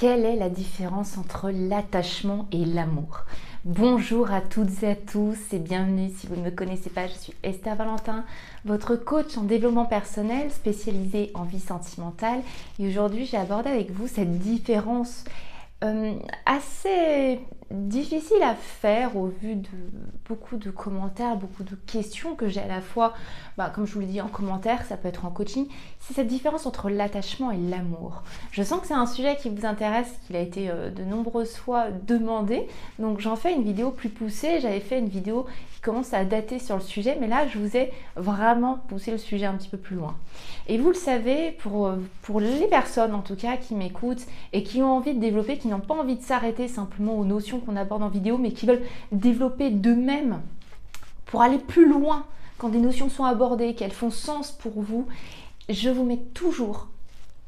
Quelle est la différence entre l'attachement et l'amour? Bonjour à toutes et à tous et bienvenue. Si vous ne me connaissez pas, je suis Esther Valentin, votre coach en développement personnel spécialisée en vie sentimentale. Et aujourd'hui, j'ai abordé avec vous cette différence assez difficile à faire au vu de beaucoup de commentaires, beaucoup de questions que j'ai à la fois, comme je vous l'ai dit en commentaire, ça peut être en coaching, c'est cette différence entre l'attachement et l'amour. Je sens que c'est un sujet qui vous intéresse, qu'il a été de nombreuses fois demandé, donc j'en fais une vidéo plus poussée. J'avais fait une vidéo qui commence à dater sur le sujet, mais là je vous ai vraiment poussé le sujet un petit peu plus loin. Et vous le savez, pour les personnes en tout cas qui m'écoutent et qui ont envie de développer, qui n'ont pas envie de s'arrêter simplement aux notions qu'on aborde en vidéo, mais qui veulent développer d'eux-mêmes pour aller plus loin quand des notions sont abordées, qu'elles font sens pour vous, je vous mets toujours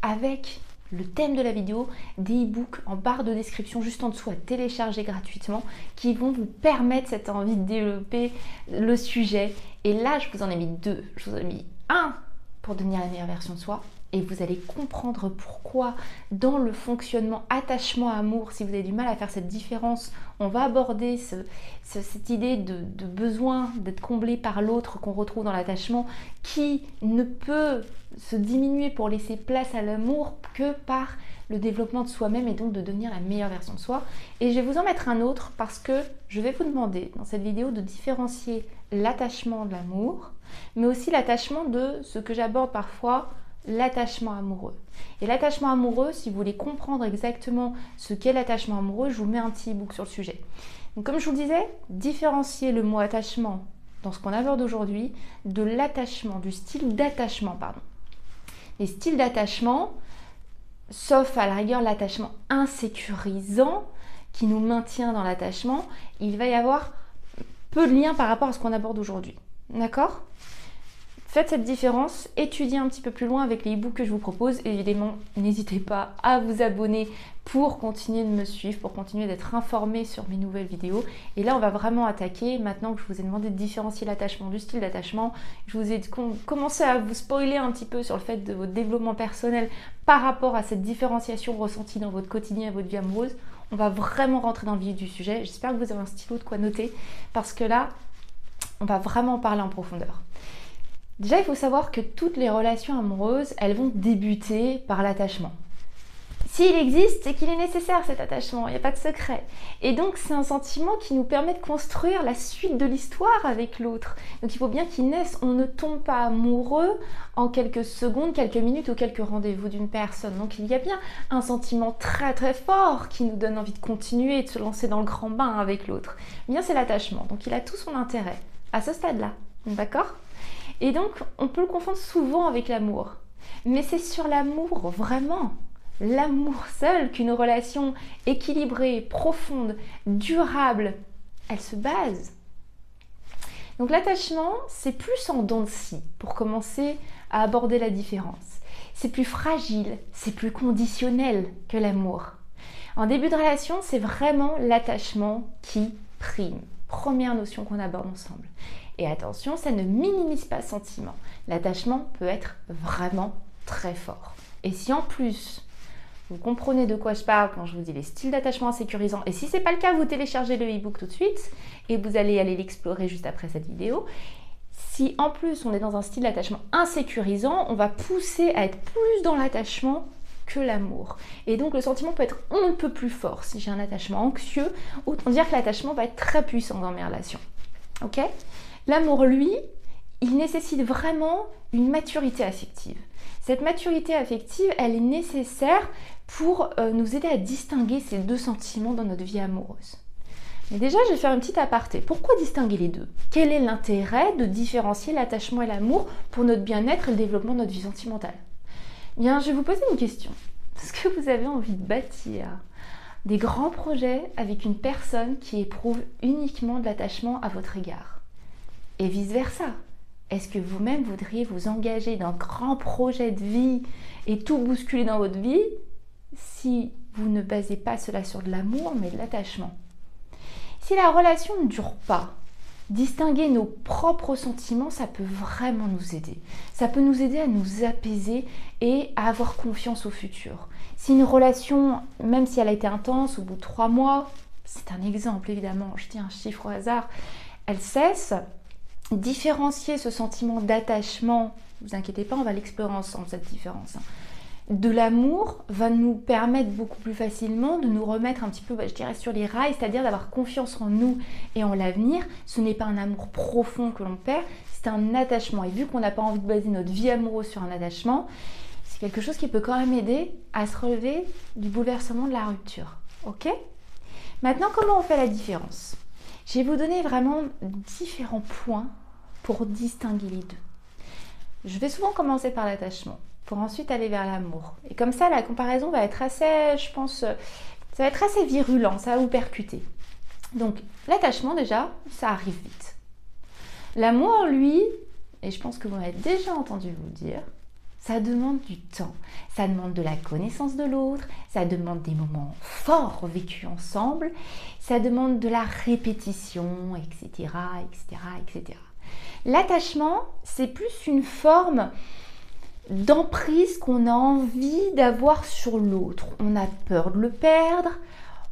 avec le thème de la vidéo des e-books en barre de description juste en dessous à télécharger gratuitement qui vont vous permettre cette envie de développer le sujet. Et là, je vous en ai mis deux. Je vous en ai mis un pour devenir la meilleure version de soi. Et vous allez comprendre pourquoi dans le fonctionnement attachement-amour, si vous avez du mal à faire cette différence, on va aborder cette idée de besoin d'être comblé par l'autre qu'on retrouve dans l'attachement, qui ne peut se diminuer pour laisser place à l'amour que par le développement de soi-même et donc de devenir la meilleure version de soi. Et je vais vous en mettre un autre parce que je vais vous demander dans cette vidéo de différencier l'attachement de l'amour, mais aussi l'attachement de ce que j'aborde parfois, l'attachement amoureux. Et l'attachement amoureux, si vous voulez comprendre exactement ce qu'est l'attachement amoureux, je vous mets un petit e-book sur le sujet. Donc, comme je vous le disais, différencier le mot attachement dans ce qu'on aborde aujourd'hui de l'attachement, du style d'attachement, pardon. Les styles d'attachement, sauf à la rigueur l'attachement insécurisant qui nous maintient dans l'attachement, il va y avoir peu de liens par rapport à ce qu'on aborde aujourd'hui. D'accord ? Faites cette différence, étudiez un petit peu plus loin avec les e-books que je vous propose. Évidemment, n'hésitez pas à vous abonner pour continuer de me suivre, pour continuer d'être informé sur mes nouvelles vidéos. Et là, on va vraiment attaquer. Maintenant que je vous ai demandé de différencier l'attachement du style d'attachement, je vous ai commencé à vous spoiler un petit peu sur le fait de votre développement personnel par rapport à cette différenciation ressentie dans votre quotidien et votre vie amoureuse. On va vraiment rentrer dans le vif du sujet. J'espère que vous avez un stylo de quoi noter parce que là, on va vraiment parler en profondeur. Déjà, il faut savoir que toutes les relations amoureuses, elles vont débuter par l'attachement. S'il existe, c'est qu'il est nécessaire cet attachement, il n'y a pas de secret. Et donc, c'est un sentiment qui nous permet de construire la suite de l'histoire avec l'autre. Donc, il faut bien qu'il naisse. On ne tombe pas amoureux en quelques secondes, quelques minutes ou quelques rendez-vous d'une personne. Donc, il y a bien un sentiment très très fort qui nous donne envie de continuer et de se lancer dans le grand bain avec l'autre. Bien, c'est l'attachement. Donc, il a tout son intérêt à ce stade-là. D'accord ? Et donc, on peut le confondre souvent avec l'amour. Mais c'est sur l'amour, vraiment, l'amour seul, qu'une relation équilibrée, profonde, durable, elle se base. Donc l'attachement, c'est plus en dents de scie, pour commencer à aborder la différence. C'est plus fragile, c'est plus conditionnel que l'amour. En début de relation, c'est vraiment l'attachement qui prime. Première notion qu'on aborde ensemble. Et attention, ça ne minimise pas le sentiment. L'attachement peut être vraiment très fort. Et si en plus, vous comprenez de quoi je parle quand je vous dis les styles d'attachement insécurisants, et si ce n'est pas le cas, vous téléchargez le e-book tout de suite et vous allez aller l'explorer juste après cette vidéo. Si en plus on est dans un style d'attachement insécurisant, on va pousser à être plus dans l'attachement que l'amour. Et donc le sentiment peut être on ne peut plus fort. Si j'ai un attachement anxieux, autant dire que l'attachement va être très puissant dans mes relations. Ok ? L'amour, lui, il nécessite vraiment une maturité affective. Cette maturité affective, elle est nécessaire pour nous aider à distinguer ces deux sentiments dans notre vie amoureuse. Mais déjà, je vais faire une petite aparté. Pourquoi distinguer les deux ? Quel est l'intérêt de différencier l'attachement et l'amour pour notre bien-être et le développement de notre vie sentimentale ? Bien, je vais vous poser une question. Est-ce que vous avez envie de bâtir des grands projets avec une personne qui éprouve uniquement de l'attachement à votre égard ? Et vice-versa. Est-ce que vous-même voudriez vous engager dans un grand projet de vie et tout bousculer dans votre vie si vous ne basez pas cela sur de l'amour mais de l'attachement ? Si la relation ne dure pas, Distinguer nos propres sentiments, ça peut vraiment nous aider. Ça peut nous aider à nous apaiser et à avoir confiance au futur. Si une relation, même si elle a été intense, au bout de 3 mois, c'est un exemple évidemment, je dis un chiffre au hasard, elle cesse, différencier ce sentiment d'attachement, ne vous inquiétez pas, on va l'explorer ensemble cette différence, de l'amour va nous permettre beaucoup plus facilement de nous remettre un petit peu, je dirais, sur les rails, c'est-à-dire d'avoir confiance en nous et en l'avenir. Ce n'est pas un amour profond que l'on perd, c'est un attachement. Et vu qu'on n'a pas envie de baser notre vie amoureuse sur un attachement, c'est quelque chose qui peut quand même aider à se relever du bouleversement de la rupture. Ok ? Maintenant, comment on fait la différence ? Je vais vous donner vraiment différents points pour distinguer les deux. Je vais souvent commencer par l'attachement, pour ensuite aller vers l'amour. Et comme ça, la comparaison va être assez, je pense, ça va être assez virulent, ça va vous percuter. Donc, l'attachement, déjà, ça arrive vite. L'amour, lui, et je pense que vous m'avez déjà entendu vous le dire, ça demande du temps, ça demande de la connaissance de l'autre, ça demande des moments forts vécus ensemble, ça demande de la répétition, etc., etc., etc. L'attachement, c'est plus une forme d'emprise qu'on a envie d'avoir sur l'autre. On a peur de le perdre,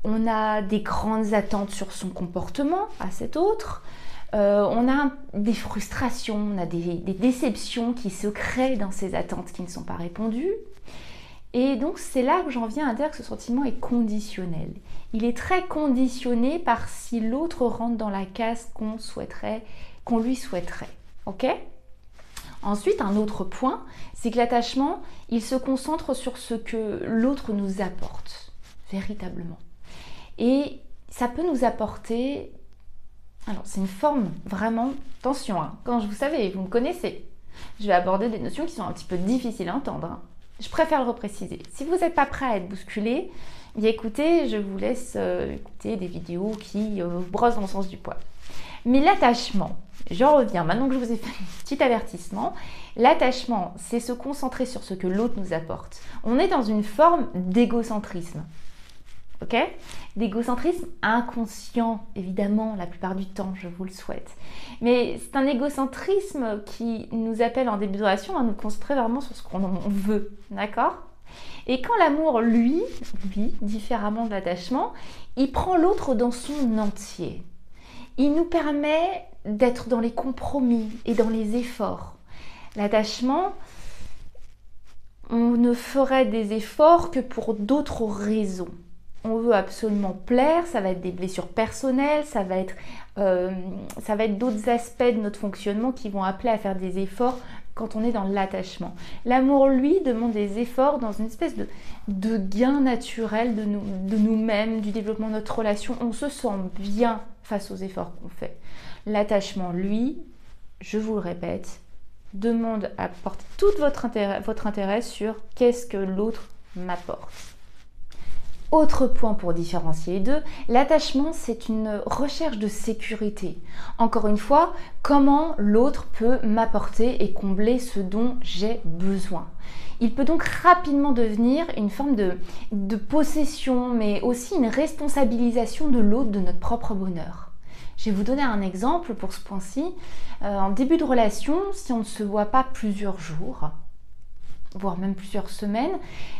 on a des grandes attentes sur son comportement à cet autre, on a des frustrations, on a des déceptions qui se créent dans ces attentes qui ne sont pas répondues. Et donc c'est là que j'en viens à dire que ce sentiment est conditionnel. Il est très conditionné par si l'autre rentre dans la case qu'on lui souhaiterait. Ok ? Ensuite, un autre point, c'est que l'attachement, il se concentre sur ce que l'autre nous apporte, véritablement. Et ça peut nous apporter... Alors, c'est une forme vraiment... Attention, hein, quand vous savez, vous me connaissez, je vais aborder des notions qui sont un petit peu difficiles à entendre. Hein. Je préfère le repréciser. Si vous n'êtes pas prêt à être bousculé, bien écoutez, je vous laisse écouter des vidéos qui vous brossent dans le sens du poil. Mais l'attachement, j'en reviens, maintenant que je vous ai fait un petit avertissement, l'attachement, c'est se concentrer sur ce que l'autre nous apporte. On est dans une forme d'égocentrisme. Ok ? D'égocentrisme inconscient, évidemment, la plupart du temps, je vous le souhaite. Mais c'est un égocentrisme qui nous appelle en début de relation à nous concentrer vraiment sur ce qu'on veut, d'accord ? Et quand l'amour, lui, différemment de l'attachement, il prend l'autre dans son entier. Il nous permet d'être dans les compromis et dans les efforts. L'attachement, on ne ferait des efforts que pour d'autres raisons. On veut absolument plaire, ça va être des blessures personnelles, ça va être d'autres aspects de notre fonctionnement qui vont appeler à faire des efforts quand on est dans l'attachement. L'amour, lui, demande des efforts dans une espèce de gain naturel de nous-mêmes, du développement de notre relation. On se sent bien face aux efforts qu'on fait. L'attachement, lui, je vous le répète, demande à porter tout votre intérêt sur qu'est-ce que l'autre m'apporte. Autre point pour différencier les deux, l'attachement, c'est une recherche de sécurité. Encore une fois, comment l'autre peut m'apporter et combler ce dont j'ai besoin. Il peut donc rapidement devenir une forme de possession, mais aussi une responsabilisation de l'autre de notre propre bonheur. Je vais vous donner un exemple pour ce point-ci. En début de relation, si on ne se voit pas plusieurs jours, voire même plusieurs semaines,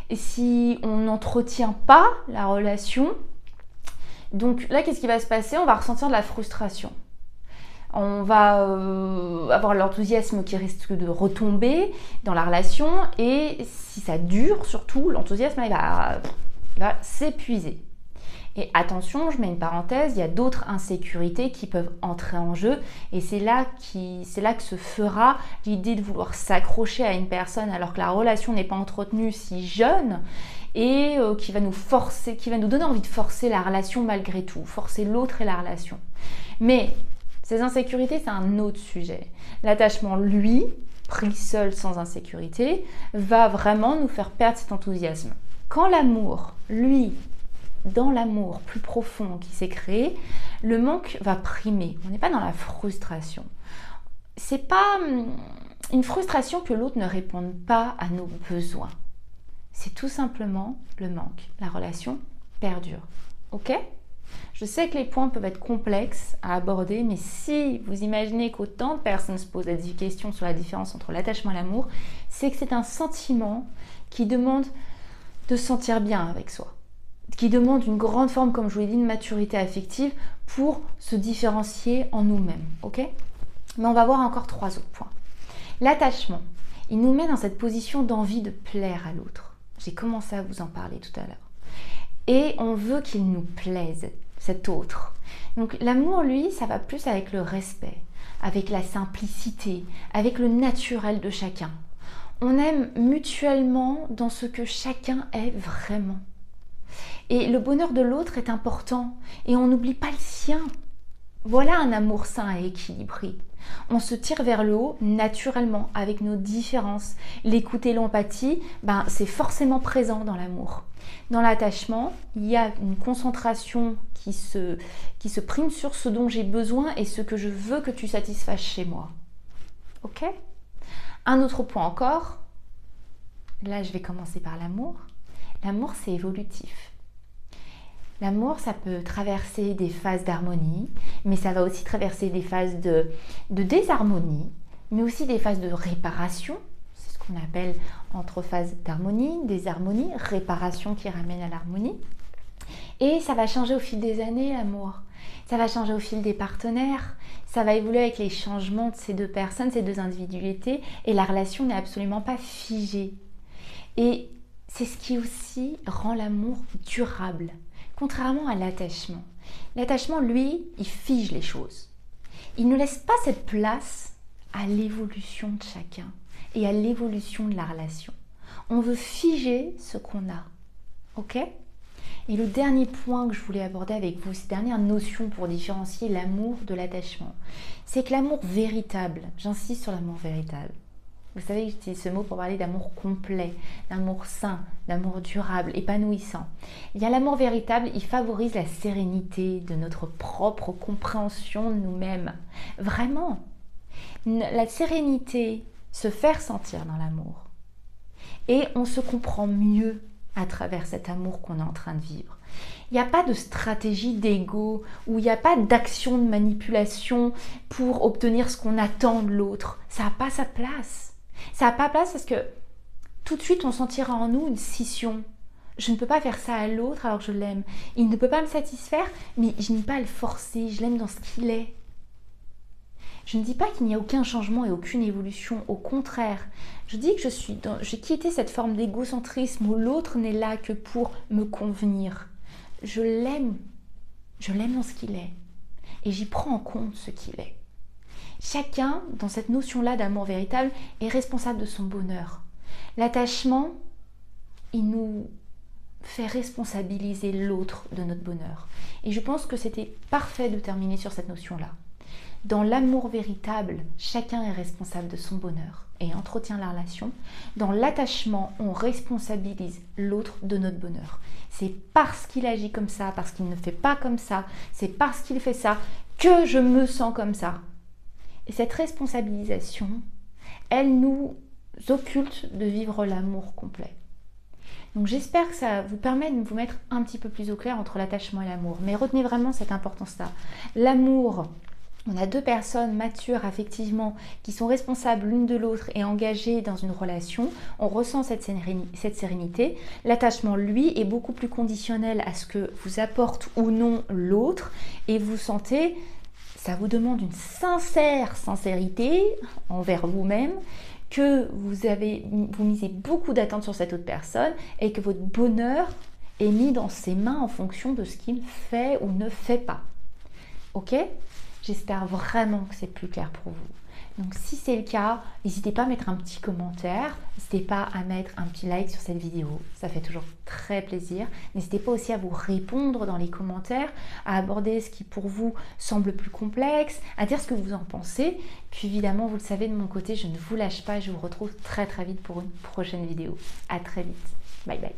et si on n'entretient pas la relation, donc là, qu'est-ce qui va se passer ? On va ressentir de la frustration. On va avoir l'enthousiasme qui risque de retomber dans la relation, et si ça dure, surtout, l'enthousiasme il va s'épuiser. Et attention, je mets une parenthèse, il y a d'autres insécurités qui peuvent entrer en jeu et c'est là que se fera l'idée de vouloir s'accrocher à une personne alors que la relation n'est pas entretenue si jeune et qui va nous donner envie de forcer la relation malgré tout, forcer l'autre et la relation. Mais ces insécurités, c'est un autre sujet. L'attachement, lui, pris seul sans insécurité, va vraiment nous faire perdre cet enthousiasme. Quand l'amour, lui, dans l'amour plus profond qui s'est créé, le manque va primer. On n'est pas dans la frustration. C'est pas une frustration que l'autre ne réponde pas à nos besoins. C'est tout simplement le manque. La relation perdure. Ok ? Je sais que les points peuvent être complexes à aborder, mais si vous imaginez qu'autant de personnes se posent des questions sur la différence entre l'attachement et l'amour, c'est que c'est un sentiment qui demande de se sentir bien avec soi, qui demande une grande forme, comme je vous l'ai dit, de maturité affective pour se différencier en nous-mêmes, ok? Mais on va voir encore 3 autres points. L'attachement, il nous met dans cette position d'envie de plaire à l'autre. J'ai commencé à vous en parler tout à l'heure. Et on veut qu'il nous plaise, cet autre. Donc l'amour, lui, ça va plus avec le respect, avec la simplicité, avec le naturel de chacun. On aime mutuellement dans ce que chacun est vraiment. Et le bonheur de l'autre est important et on n'oublie pas le sien. Voilà un amour sain et équilibré. On se tire vers le haut naturellement avec nos différences. L'écoute et l'empathie, c'est forcément présent dans l'amour. Dans l'attachement, il y a une concentration qui se prime sur ce dont j'ai besoin et ce que je veux que tu satisfasses chez moi. Ok ? Un autre point encore, là je vais commencer par l'amour. L'amour, c'est évolutif. L'amour, ça peut traverser des phases d'harmonie, mais ça va aussi traverser des phases de désharmonie, mais aussi des phases de réparation. C'est ce qu'on appelle entre phases d'harmonie, désharmonie, réparation qui ramène à l'harmonie. Et ça va changer au fil des années, l'amour. Ça va changer au fil des partenaires. Ça va évoluer avec les changements de ces deux personnes, ces deux individualités. Et la relation n'est absolument pas figée. Et c'est ce qui aussi rend l'amour durable. Contrairement à l'attachement. L'attachement, lui, il fige les choses. Il ne laisse pas cette place à l'évolution de chacun et à l'évolution de la relation. On veut figer ce qu'on a. Ok ? Et le dernier point que je voulais aborder avec vous, cette dernière notion pour différencier l'amour de l'attachement, c'est que l'amour véritable, j'insiste sur l'amour véritable, vous savez que j'utilise ce mot pour parler d'amour complet, d'amour sain, d'amour durable, épanouissant. Il y a l'amour véritable, il favorise la sérénité de notre propre compréhension de nous-mêmes. Vraiment, la sérénité se fait ressentir dans l'amour. Et on se comprend mieux à travers cet amour qu'on est en train de vivre. Il n'y a pas de stratégie d'ego ou il n'y a pas d'action de manipulation pour obtenir ce qu'on attend de l'autre. Ça n'a pas sa place. Ça n'a pas place parce que tout de suite on sentira en nous une scission. Je ne peux pas faire ça à l'autre alors que je l'aime. Il ne peut pas me satisfaire, mais je n'ai pas à le forcer, je l'aime dans ce qu'il est. Je ne dis pas qu'il n'y a aucun changement et aucune évolution, au contraire. Je dis que j'ai quitté cette forme d'égocentrisme où l'autre n'est là que pour me convenir. Je l'aime dans ce qu'il est et j'y prends en compte ce qu'il est. Chacun, dans cette notion-là d'amour véritable, est responsable de son bonheur. L'attachement, il nous fait responsabiliser l'autre de notre bonheur. Et je pense que c'était parfait de terminer sur cette notion-là. Dans l'amour véritable, chacun est responsable de son bonheur et entretient la relation. Dans l'attachement, on responsabilise l'autre de notre bonheur. C'est parce qu'il agit comme ça, parce qu'il ne fait pas comme ça, c'est parce qu'il fait ça que je me sens comme ça. Et cette responsabilisation, elle nous occulte de vivre l'amour complet. Donc j'espère que ça vous permet de vous mettre un petit peu plus au clair entre l'attachement et l'amour. Mais retenez vraiment cette importance-là. L'amour, on a deux personnes matures affectivement qui sont responsables l'une de l'autre et engagées dans une relation. On ressent cette sérénité. L'attachement, lui, est beaucoup plus conditionnel à ce que vous apporte ou non l'autre. Et vous sentez... Ça vous demande une sincère sincérité envers vous-même, que vous misez beaucoup d'attentes sur cette autre personne et que votre bonheur est mis dans ses mains en fonction de ce qu'il fait ou ne fait pas. Ok ? J'espère vraiment que c'est plus clair pour vous. Donc si c'est le cas, n'hésitez pas à mettre un petit commentaire, n'hésitez pas à mettre un petit like sur cette vidéo, ça fait toujours très plaisir. N'hésitez pas aussi à vous répondre dans les commentaires, à aborder ce qui pour vous semble plus complexe, à dire ce que vous en pensez. Puis évidemment, vous le savez, de mon côté, je ne vous lâche pas, je vous retrouve très très vite pour une prochaine vidéo. À très vite, bye bye.